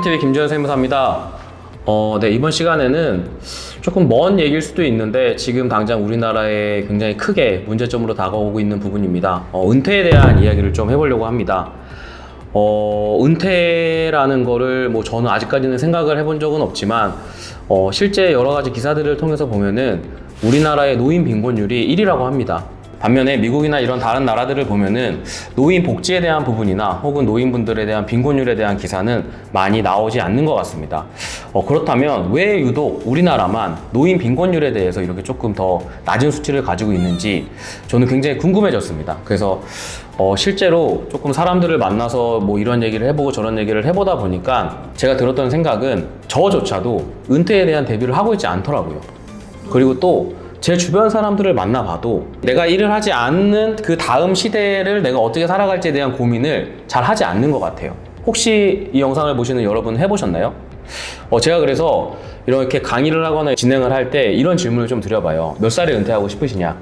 홈TV 김지현 세무사입니다. 네, 이번 시간에는 조금 먼 얘기일 수도 있는데 지금 당장 우리나라에 굉장히 크게 문제점으로 다가오고 있는 부분입니다. 은퇴에 대한 이야기를 좀 해보려고 합니다. 은퇴라는 거를 저는 아직까지는 생각을 해본 적은 없지만 실제 여러 가지 기사들을 통해서 보면은 우리나라의 노인 빈곤율이 1위라고 합니다. 반면에 미국이나 이런 다른 나라들을 보면은 노인 복지에 대한 부분이나 혹은 노인분들에 대한 빈곤율에 대한 기사는 많이 나오지 않는 것 같습니다. 그렇다면 왜 유독 우리나라만 노인 빈곤율에 대해서 이렇게 조금 더 낮은 수치를 가지고 있는지 저는 굉장히 궁금해졌습니다. 그래서 실제로 조금 사람들을 만나서 이런 얘기를 해보고 저런 얘기를 해보다 보니까 제가 들었던 생각은 저조차도 은퇴에 대한 대비를 하고 있지 않더라고요. 그리고 또 제 주변 사람들을 만나봐도 내가 일을 하지 않는 그 다음 시대를 내가 어떻게 살아갈지에 대한 고민을 잘 하지 않는 것 같아요. 혹시 이 영상을 보시는 여러분 해보셨나요? 제가 그래서 이렇게 강의를 하거나 진행을 할 때 이런 질문을 좀 드려봐요. 몇 살에 은퇴하고 싶으시냐?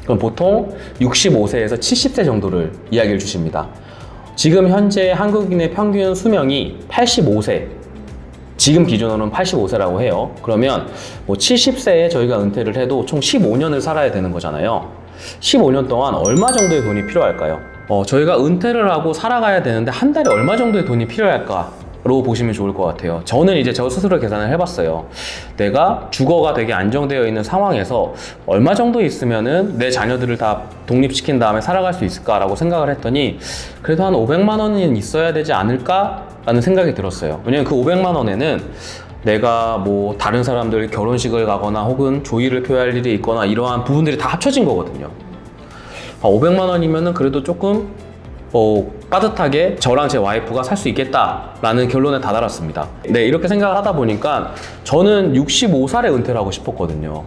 그럼 보통 65세에서 70세 정도를 이야기를 주십니다. 지금 현재 한국인의 평균 수명이 85세, 지금 기준으로는 85세라고 해요. 그러면 70세에 저희가 은퇴를 해도 총 15년을 살아야 되는 거잖아요. 15년 동안 얼마 정도의 돈이 필요할까요? 저희가 은퇴를 하고 살아가야 되는데 한 달에 얼마 정도의 돈이 필요할까로 보시면 좋을 것 같아요. 저는 이제 저 스스로 계산을 해봤어요. 내가 주거가 되게 안정되어 있는 상황에서 얼마 정도 있으면은 내 자녀들을 다 독립시킨 다음에 살아갈 수 있을까라고 생각을 했더니 그래도 한 500만 원은 있어야 되지 않을까? 라는 생각이 들었어요. 왜냐면 그 500만 원에는 내가 다른 사람들 결혼식을 가거나 혹은 조의를 표할 일이 있거나 이러한 부분들이 다 합쳐진 거거든요. 500만 원이면은 그래도 조금 빠듯하게 저랑 제 와이프가 살 수 있겠다라는 결론에 다다랐습니다. 네, 이렇게 생각을 하다 보니까 저는 65살에 은퇴를 하고 싶었거든요.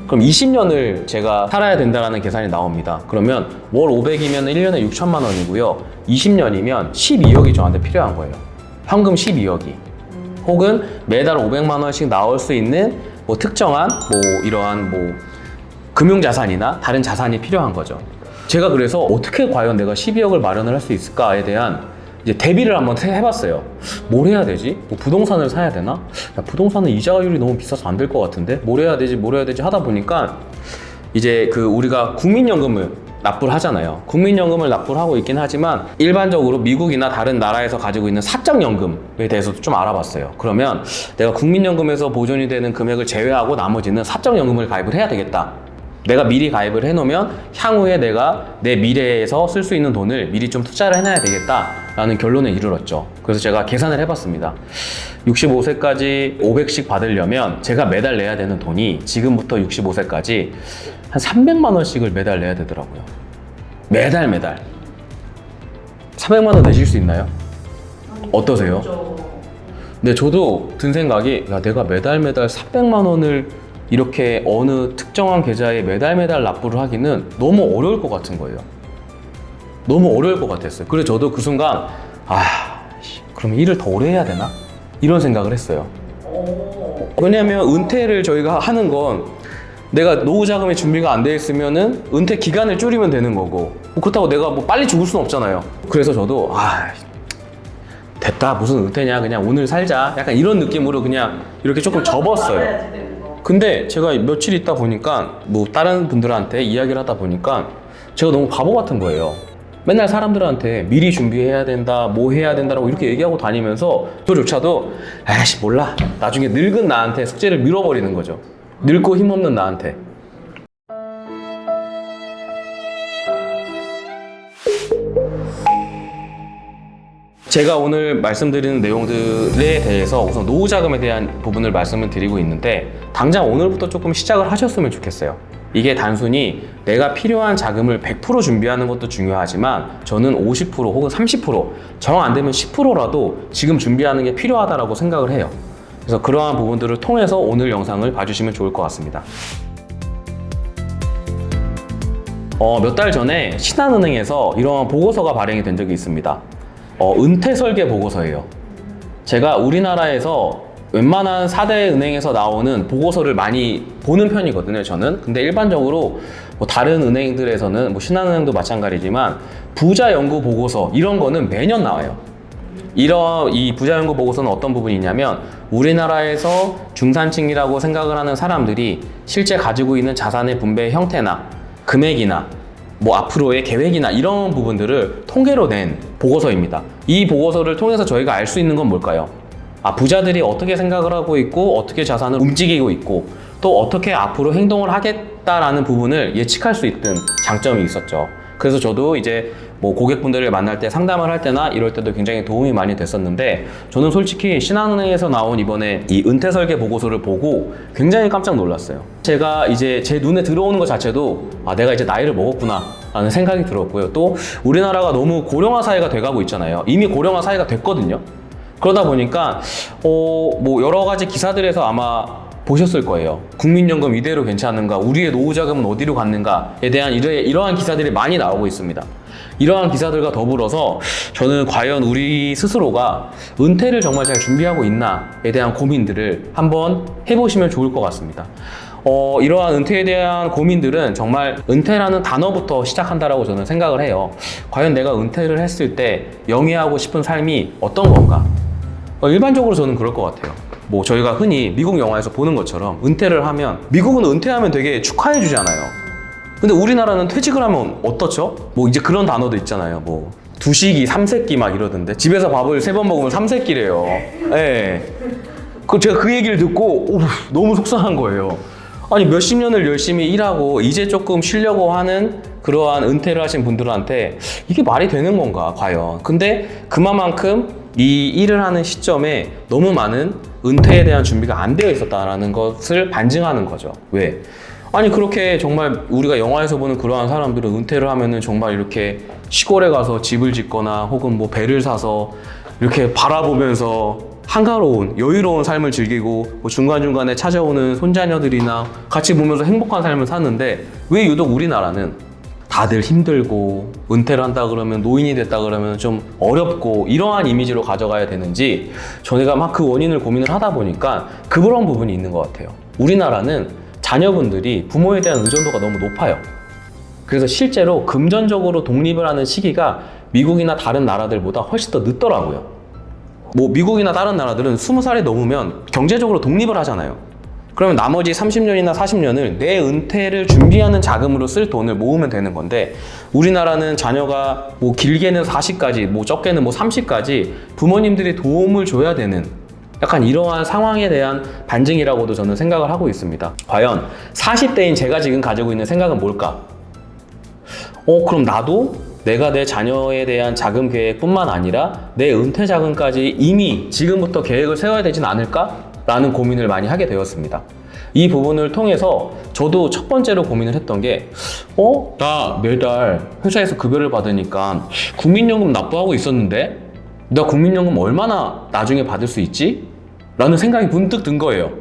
그럼 20년을 제가 살아야 된다는 계산이 나옵니다. 그러면 월 500이면 1년에 6천만 원이고요. 20년이면 12억이 저한테 필요한 거예요. 현금 12억이. 혹은 매달 500만 원씩 나올 수 있는 특정한 이러한 금융자산이나 다른 자산이 필요한 거죠. 제가 그래서 어떻게 과연 내가 12억을 마련을 할 수 있을까에 대한 이제 대비를 한번 해봤어요. 뭘 해야 되지? 부동산을 사야 되나? 야, 부동산은 이자율이 너무 비싸서 안 될 것 같은데? 뭘 해야 되지 하다 보니까 이제 우리가 국민연금을 납부를 하잖아요. 국민연금을 납부를 하고 있긴 하지만 일반적으로 미국이나 다른 나라에서 가지고 있는 사적연금에 대해서도 좀 알아봤어요. 그러면 내가 국민연금에서 보존이 되는 금액을 제외하고 나머지는 사적연금을 가입을 해야 되겠다. 내가 미리 가입을 해놓으면 향후에 내가 내 미래에서 쓸 수 있는 돈을 미리 좀 투자를 해놔야 되겠다라는 결론에 이르렀죠. 그래서 제가 계산을 해봤습니다. 65세까지 500씩 받으려면 제가 매달 내야 되는 돈이 지금부터 65세까지 한 300만 원씩을 매달 내야 되더라고요. 매달 300만 원 내실 수 있나요? 어떠세요? 네, 저도 든 생각이 내가 매달 300만 원을 이렇게 어느 특정한 계좌에 매달 납부를 하기는 너무 어려울 것 같은 거예요. 너무 어려울 것 같았어요. 그래서 저도 그 순간 그럼 일을 더 오래 해야 되나? 이런 생각을 했어요. 왜냐하면 은퇴를 저희가 하는 건 내가 노후 자금의 준비가 안 돼 있으면은 은퇴 기간을 줄이면 되는 거고 그렇다고 내가 빨리 죽을 수는 없잖아요. 그래서 저도 됐다, 무슨 은퇴냐, 그냥 오늘 살자, 약간 이런 느낌으로 그냥 이렇게 조금 접었어요. 근데 제가 며칠 있다 보니까 다른 분들한테 이야기를 하다 보니까 제가 너무 바보 같은 거예요. 맨날 사람들한테 미리 준비해야 된다, 해야 된다라고 이렇게 얘기하고 다니면서 저조차도 몰라, 나중에 늙은 나한테 숙제를 밀어버리는 거죠. 늙고 힘없는 나한테. 제가 오늘 말씀드리는 내용들에 대해서 우선 노후자금에 대한 부분을 말씀을 드리고 있는데 당장 오늘부터 조금 시작을 하셨으면 좋겠어요. 이게 단순히 내가 필요한 자금을 100% 준비하는 것도 중요하지만 저는 50% 혹은 30% 정 안 되면 10%라도 지금 준비하는 게 필요하다고 생각을 해요. 그래서 그러한 부분들을 통해서 오늘 영상을 봐주시면 좋을 것 같습니다. 몇 달 전에 신한은행에서 이런 보고서가 발행이 된 적이 있습니다. 은퇴 설계 보고서예요. 제가 우리나라에서 웬만한 4대 은행에서 나오는 보고서를 많이 보는 편이거든요, 저는. 근데 일반적으로 다른 은행들에서는 신한은행도 마찬가지지만 부자 연구 보고서 이런 거는 매년 나와요. 이 부자연구 보고서는 어떤 부분이 있냐면 우리나라에서 중산층이라고 생각을 하는 사람들이 실제 가지고 있는 자산의 분배 형태나 금액이나 뭐 앞으로의 계획이나 이런 부분들을 통계로 낸 보고서입니다. 이 보고서를 통해서 저희가 알 수 있는 건 뭘까요? 부자들이 어떻게 생각을 하고 있고 어떻게 자산을 움직이고 있고 또 어떻게 앞으로 행동을 하겠다라는 부분을 예측할 수 있던 장점이 있었죠. 그래서 저도 이제 뭐 고객분들을 만날 때 상담을 할 때나 이럴 때도 굉장히 도움이 많이 됐었는데, 저는 솔직히 신한은행에서 나온 이번에 이 은퇴 설계 보고서를 보고 굉장히 깜짝 놀랐어요. 제가 이제 제 눈에 들어오는 것 자체도 내가 이제 나이를 먹었구나 라는 생각이 들었고요. 또 우리나라가 너무 고령화 사회가 돼가고 있잖아요. 이미 고령화 사회가 됐거든요. 그러다 보니까 뭐 여러 가지 기사들에서 아마 보셨을 거예요. 국민연금 이대로 괜찮은가? 우리의 노후자금은 어디로 갔는가에 대한 이러한 기사들이 많이 나오고 있습니다. 이러한 기사들과 더불어서 저는 과연 우리 스스로가 은퇴를 정말 잘 준비하고 있나에 대한 고민들을 한번 해보시면 좋을 것 같습니다. 이러한 은퇴에 대한 고민들은 정말 은퇴라는 단어부터 시작한다라고 저는 생각을 해요. 과연 내가 은퇴를 했을 때 영위하고 싶은 삶이 어떤 건가? 일반적으로 저는 그럴 것 같아요. 뭐 저희가 흔히 미국 영화에서 보는 것처럼 은퇴를 하면, 미국은 은퇴하면 되게 축하해 주잖아요. 근데 우리나라는 퇴직을 하면 어떻죠? 뭐 이제 그런 단어도 있잖아요. 뭐 2식이 3세끼 막 이러던데, 집에서 밥을 3번 먹으면 3세끼래요. 예. 제가 그 얘기를 듣고 너무 속상한 거예요. 아니 몇십 년을 열심히 일하고 이제 조금 쉬려고 하는 그러한 은퇴를 하신 분들한테 이게 말이 되는 건가 과연. 근데 그만큼 이 일을 하는 시점에 너무 많은 은퇴에 대한 준비가 안 되어 있었다는 것을 반증하는 거죠. 왜? 아니 그렇게 정말 우리가 영화에서 보는 그러한 사람들은 은퇴를 하면은 정말 이렇게 시골에 가서 집을 짓거나 혹은 뭐 배를 사서 이렇게 바라보면서 한가로운 여유로운 삶을 즐기고 뭐 중간중간에 찾아오는 손자녀들이나 같이 보면서 행복한 삶을 사는데, 왜 유독 우리나라는 다들 힘들고 은퇴를 한다 그러면, 노인이 됐다 그러면 좀 어렵고 이러한 이미지로 가져가야 되는지, 저희가 막 그 원인을 고민을 하다 보니까 그런 부분이 있는 것 같아요. 우리나라는 자녀분들이 부모에 대한 의존도가 너무 높아요. 그래서 실제로 금전적으로 독립을 하는 시기가 미국이나 다른 나라들보다 훨씬 더 늦더라고요. 뭐 미국이나 다른 나라들은 20살이 넘으면 경제적으로 독립을 하잖아요. 그러면 나머지 30년이나 40년을 내 은퇴를 준비하는 자금으로 쓸 돈을 모으면 되는 건데, 우리나라는 자녀가 뭐 길게는 40까지, 뭐 적게는 뭐 30까지 부모님들이 도움을 줘야 되는 약간 이러한 상황에 대한 반증이라고도 저는 생각을 하고 있습니다. 과연 40대인 제가 지금 가지고 있는 생각은 뭘까? 그럼 나도 내가 내 자녀에 대한 자금 계획뿐만 아니라 내 은퇴 자금까지 이미 지금부터 계획을 세워야 되진 않을까? 라는 고민을 많이 하게 되었습니다. 이 부분을 통해서 저도 첫 번째로 고민을 했던 게 나 매달 회사에서 급여를 받으니까 국민연금 납부하고 있었는데 나 국민연금 얼마나 나중에 받을 수 있지? 라는 생각이 문득 든 거예요.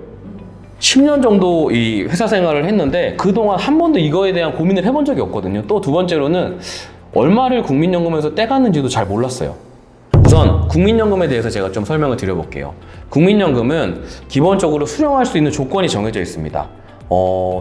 10년 정도 이 회사 생활을 했는데 그동안 한 번도 이거에 대한 고민을 해본 적이 없거든요. 또 두 번째로는 얼마를 국민연금에서 떼갔는지도 잘 몰랐어요. 우선 국민연금에 대해서 제가 좀 설명을 드려볼게요. 국민연금은 기본적으로 수령할 수 있는 조건이 정해져 있습니다.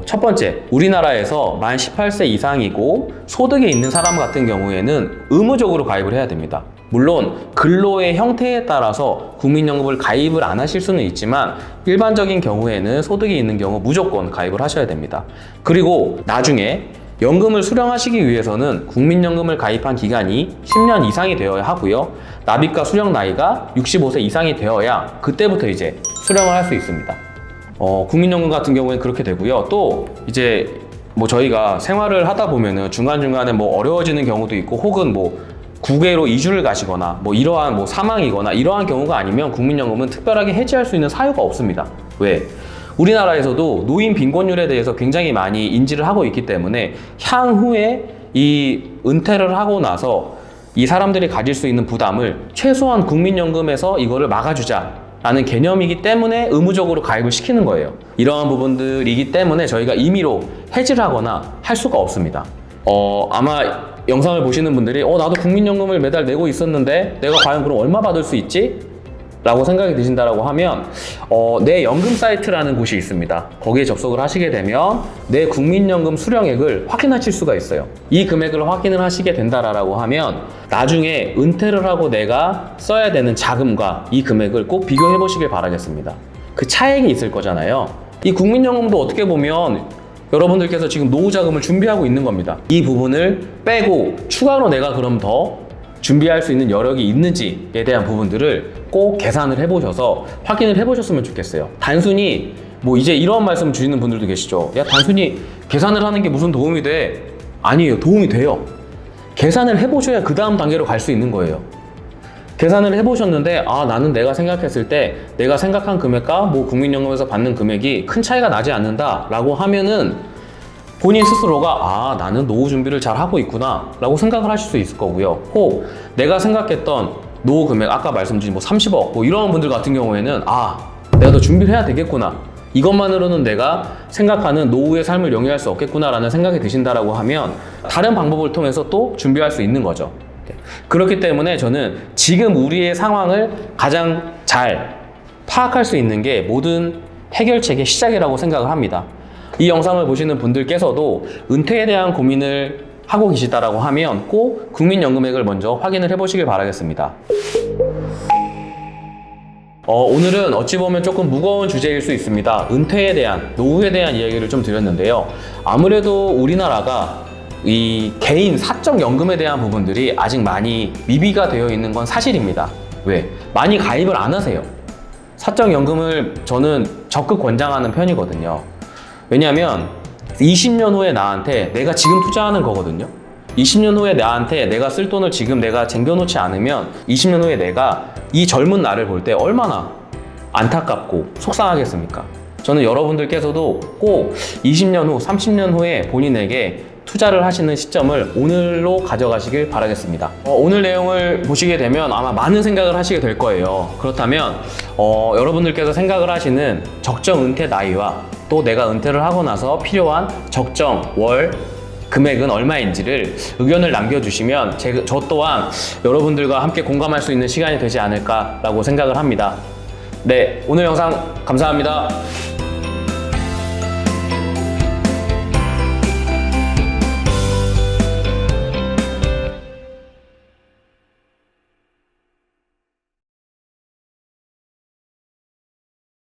첫 번째, 우리나라에서 만 18세 이상이고 소득이 있는 사람 같은 경우에는 의무적으로 가입을 해야 됩니다. 물론 근로의 형태에 따라서 국민연금을 가입을 안 하실 수는 있지만 일반적인 경우에는 소득이 있는 경우 무조건 가입을 하셔야 됩니다. 그리고 나중에 연금을 수령하시기 위해서는 국민연금을 가입한 기간이 10년 이상이 되어야 하고요. 납입과 수령 나이가 65세 이상이 되어야 그때부터 이제 수령을 할 수 있습니다. 국민연금 같은 경우에는 그렇게 되고요. 또 이제 뭐 저희가 생활을 하다 보면은 중간중간에 뭐 어려워지는 경우도 있고, 혹은 뭐 국외로 이주를 가시거나 뭐 이러한 뭐 사망이거나 이러한 경우가 아니면 국민연금은 특별하게 해지할 수 있는 사유가 없습니다. 왜? 우리나라에서도 노인 빈곤율에 대해서 굉장히 많이 인지를 하고 있기 때문에 향후에 이 은퇴를 하고 나서 이 사람들이 가질 수 있는 부담을 최소한 국민연금에서 이거를 막아주자라는 개념이기 때문에 의무적으로 가입을 시키는 거예요. 이러한 부분들이기 때문에 저희가 임의로 해지를 하거나 할 수가 없습니다. 아마 영상을 보시는 분들이 나도 국민연금을 매달 내고 있었는데 내가 과연 그럼 얼마 받을 수 있지? 라고 생각이 드신다라고 하면 내 연금 사이트라는 곳이 있습니다. 거기에 접속을 하시게 되면 내 국민연금 수령액을 확인하실 수가 있어요. 이 금액을 확인을 하시게 된다라고 하면 나중에 은퇴를 하고 내가 써야 되는 자금과 이 금액을 꼭 비교해 보시길 바라겠습니다. 그 차액이 있을 거잖아요. 이 국민연금도 어떻게 보면 여러분들께서 지금 노후 자금을 준비하고 있는 겁니다. 이 부분을 빼고 추가로 내가 그럼 더 준비할 수 있는 여력이 있는지에 대한 부분들을 꼭 계산을 해보셔서 확인을 해보셨으면 좋겠어요. 단순히 뭐 이제 이런 말씀 주시는 분들도 계시죠. 야, 단순히 계산을 하는 게 무슨 도움이 돼? 아니에요. 도움이 돼요. 계산을 해보셔야 그 다음 단계로 갈 수 있는 거예요. 계산을 해보셨는데 나는 내가 생각했을 때 내가 생각한 금액과 뭐 국민연금에서 받는 금액이 큰 차이가 나지 않는다 라고 하면은 본인 스스로가 나는 노후 준비를 잘 하고 있구나 라고 생각을 하실 수 있을 거고요. 혹 내가 생각했던 노후 금액, 아까 말씀드린 뭐 30억 뭐 이런 분들 같은 경우에는 내가 더 준비를 해야 되겠구나, 이것만으로는 내가 생각하는 노후의 삶을 영위할 수 없겠구나 라는 생각이 드신다라고 하면 다른 방법을 통해서 또 준비할 수 있는 거죠. 그렇기 때문에 저는 지금 우리의 상황을 가장 잘 파악할 수 있는 게 모든 해결책의 시작이라고 생각을 합니다. 이 영상을 보시는 분들께서도 은퇴에 대한 고민을 하고 계시다라고 하면 꼭 국민연금액을 먼저 확인을 해보시길 바라겠습니다. 오늘은 어찌 보면 조금 무거운 주제일 수 있습니다. 은퇴에 대한, 노후에 대한 이야기를 좀 드렸는데요. 아무래도 우리나라가 이 개인 사적연금에 대한 부분들이 아직 많이 미비가 되어 있는 건 사실입니다. 왜? 많이 가입을 안 하세요. 사적연금을 저는 적극 권장하는 편이거든요. 왜냐하면 20년 후에 나한테 내가 지금 투자하는 거거든요. 20년 후에 나한테 내가 쓸 돈을 지금 내가 쟁겨놓지 않으면 20년 후에 내가 이 젊은 나를 볼 때 얼마나 안타깝고 속상하겠습니까? 저는 여러분들께서도 꼭 20년 후, 30년 후에 본인에게 투자를 하시는 시점을 오늘로 가져가시길 바라겠습니다. 오늘 내용을 보시게 되면 아마 많은 생각을 하시게 될 거예요. 그렇다면 여러분들께서 생각을 하시는 적정 은퇴 나이와 또 내가 은퇴를 하고 나서 필요한 적정 월 금액은 얼마인지를 의견을 남겨주시면 저 또한 여러분들과 함께 공감할 수 있는 시간이 되지 않을까라고 생각을 합니다. 네, 오늘 영상 감사합니다.